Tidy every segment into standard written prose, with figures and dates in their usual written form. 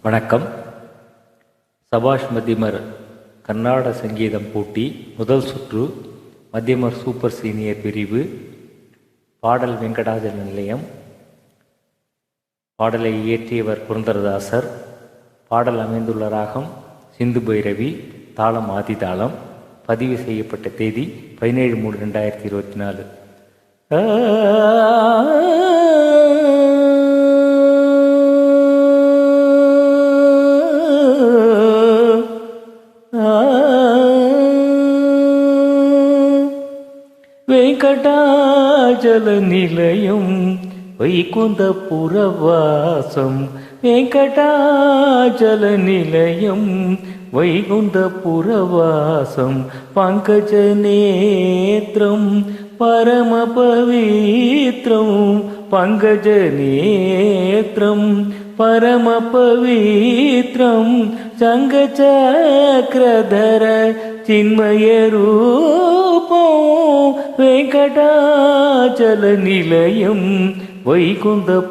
வணக்கம். சபாஷ் மத்தியமர் கர்நாடக சங்கீதம் போட்டி முதல் சுற்று மத்தியமர் சூப்பர் சீனியர் பிரிவு. பாடல் வெங்கடாஜல நிலையம். பாடலை இயற்றியவர் புரந்தரதாசர். பாடல் அமைந்துள்ள ராகம் சிந்து பைரவி. தாளம் ஆதிதாளம். பதிவு செய்யப்பட்ட தேதி 17/3/2024. వెంకటాచల నిలయం వైకుంఠపురవాసం. వెంకటాచల నిలయం వైకుంఠపురవాసం. పంకజనేత్రం పరమ పవిత్రం. పంకజనేత్రం పరమ పవిత్రం. సంగచక్రధర చిన్మయ రూపం. వెంకటాచల నిలయం వైకుంఠపురవాసం.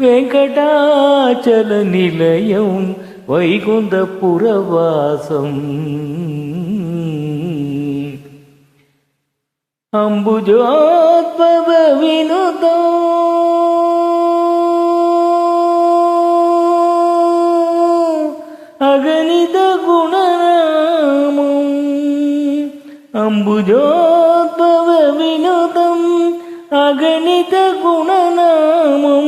వెంకటాచల నిలయం వైకుంఠపురవాసం. అంబుజోద్భవ వినుతం అగణిత గుణనామం. అంబుజోద్భవ వినుతం అగణిత గుణనామం.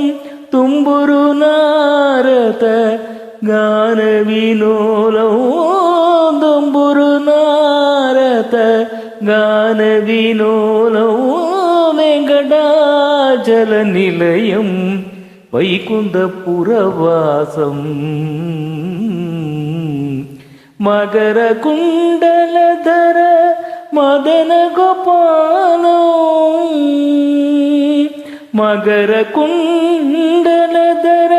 తుంబురు నారద గాన వినోలం. తుంబురు నారద గాన వినోలం. వెంకటాచల నిలయం వైకుంఠపురవాసం. మకర కుండలధర మదన గోపాలం. మకర కుండలధర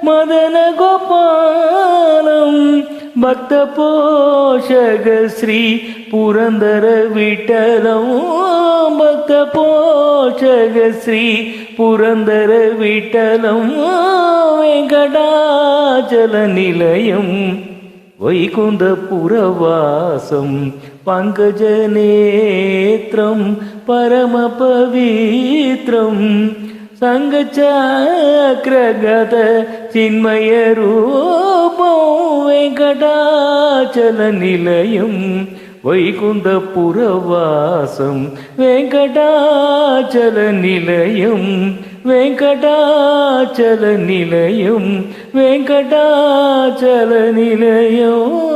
మదన గోపాలం. భక్త పోషక శ్రీ పురందర విఠలం. భక్త పోషక శ్రీ పురందర విఠలం. వెంకటాచల నిలయం వైకుంఠపురవాసం. పంకజనేత్రం పరమ పవిత్రం. సంగచక్రగత చిన్మయ రూపం. వెంకటాచల నిలయం వైకుంఠపురవాసం. వెంకటాచల నిలయం వెంకటాచల నిలయం వెంకటాచల నిలయం.